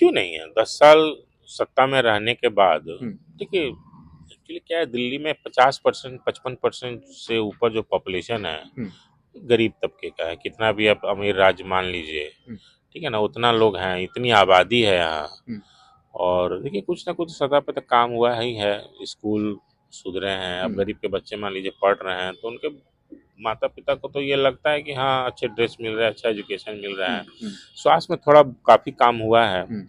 क्यों नहीं है? 10 साल सत्ता में रहने के बाद हम्म। देखिए, एक्चुअली क्या है, दिल्ली में 50% 55% से ऊपर जो पॉपुलेशन है हम्म। गरीब तबके का है। कितना भी आप अमीर राज्य मान लीजिए, हम्म। ठीक है ना, उतना लोग हैं, इतनी आबादी है यहाँ। हम्म। और देखिए, कुछ ना कुछ सतह पे तो काम हुआ ही है। स्कूल सुधरे हैं। अब हम्म। गरीब के बच्चे मान लीजिए पढ़ रहे हैं, तो उनके माता पिता को तो ये लगता है कि हाँ, अच्छे ड्रेस मिल रहा है, अच्छा एजुकेशन मिल रहा है। हम्म। स्वास्थ्य में थोड़ा काफ़ी काम हुआ है। हम्म।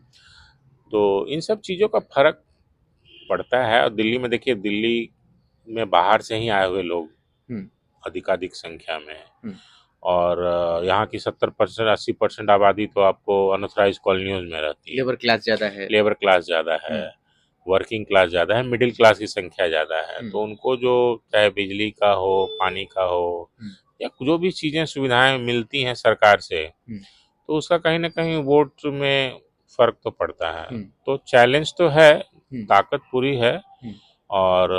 तो इन सब चीज़ों का फर्क पड़ता है। और दिल्ली में देखिए, दिल्ली में बाहर से ही आए हुए लोग हम्म। अधिकाधिक संख्या में हैं। हम्म। और यहाँ की 70% 80% आबादी तो आपको अनऑथराइज कॉलोनियों में रहती है। लेबर क्लास ज्यादा है। लेबर क्लास ज़्यादा है, हम्म। वर्किंग क्लास ज़्यादा है, मिडिल क्लास की संख्या ज़्यादा है। हम्म। तो उनको जो चाहे बिजली का हो, पानी का हो, हम्म। या जो भी चीज़ें सुविधाएं मिलती हैं सरकार से, हम्म। तो उसका कहीं ना कहीं वोट में फ़र्क तो पड़ता है। हम्म। तो चैलेंज तो है, हम्म। ताकत पूरी है। हम्म। और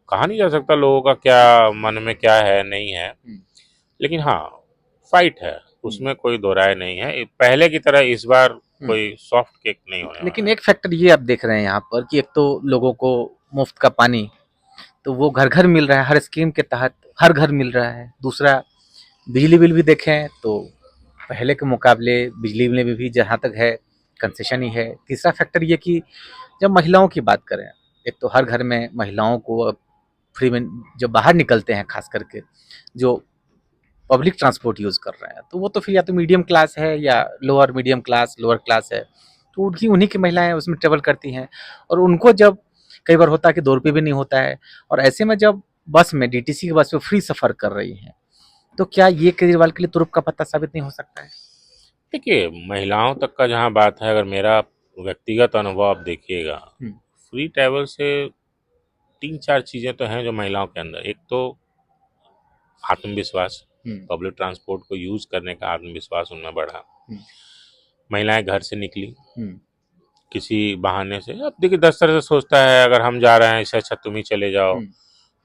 कहा नहीं जा सकता लोगों का क्या मन में क्या है, नहीं है। हम्म। लेकिन हाँ, फाइट है, हम्म। उसमें कोई दो राय नहीं है। पहले की तरह इस बार हम्म। कोई सॉफ्ट केक नहीं होने लेकिन वाला एक फैक्टर ये आप देख रहे हैं यहाँ पर कि एक तो लोगों को मुफ्त का पानी तो वो घर घर मिल रहा है, हर स्कीम के तहत हर घर मिल रहा है। दूसरा, बिजली बिल भी देखें तो पहले के मुकाबले बिजली बिल में भी जहाँ तक है कंसेशन ही है। तीसरा फैक्टर ये कि जब महिलाओं की बात करें, एक तो हर घर में महिलाओं को अब फ्री में जब बाहर निकलते हैं, खास करके जो पब्लिक ट्रांसपोर्ट यूज़ कर रहे हैं, तो वो तो फिर या तो मीडियम क्लास है या lower medium class, lower class है। तो उनकी उन्हीं की महिलाएं उसमें ट्रेवल करती हैं। और उनको जब कई बार होता है कि 2 रुपये भी नहीं होता है, और ऐसे में जब बस में डीटीसी की बस में फ्री सफर कर रही हैं, तो क्या ये केजरीवाल के लिए तुरुप का पत्ता साबित नहीं हो सकता है? देखिए, महिलाओं तक का जहाँ बात है, अगर मेरा व्यक्तिगत अनुभव आप देखिएगा, हम्म। फ्री ट्रैवल से 3-4 चीज़ें तो हैं जो महिलाओं के अंदर। एक तो आत्मविश्वास, हम्म। पब्लिक ट्रांसपोर्ट को यूज़ करने का आत्मविश्वास उनमें बढ़ा। हम्म। महिलाएं घर से निकली हम्म। किसी बहाने से। अब देखिए, 10 तरह से सोचता है, अगर हम जा रहे हैं इससे अच्छा तुम ही चले जाओ, हम्म।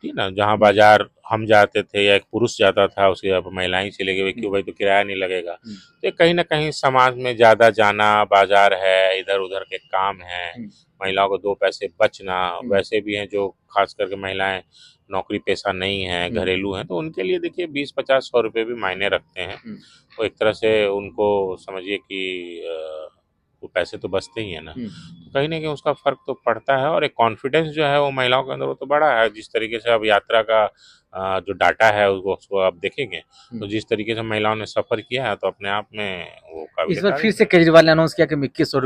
ठीक ना। जहाँ हम्म। बाजार हम जाते थे या एक पुरुष जाता था, उसके जगह पर महिलाएं चले गई, हम्म। क्यों भाई, तो किराया नहीं लगेगा। हम्म। तो ये कहीं ना कहीं समाज में ज़्यादा जाना, बाजार है, इधर उधर के काम है, हम्म। महिलाओं को 2 पैसे बचना। हम्म। वैसे भी हैं जो खास करके महिलाएं नौकरी पेशा नहीं हैं, हम्म। घरेलू हैं, तो उनके लिए देखिए 20-50-100 रुपये भी मायने रखते हैं। हम्म। तो एक तरह से उनको समझिए कि वो पैसे तो बचते ही हैं ना। हम्म। तो कहीं ना कहीं उसका फ़र्क तो पड़ता है। और एक कॉन्फिडेंस जो है वो महिलाओं के अंदर वो तो बड़ा है। जिस तरीके से अब यात्रा का जो डाटा है उसको आप देखेंगे, तो हम्म। जिस तरीके से महिलाओं ने सफ़र किया है, तो अपने आप में वो इस काबिले बार फिर तारीफ़ से है। केजरीवाल ने अनाउंस किया कि 2100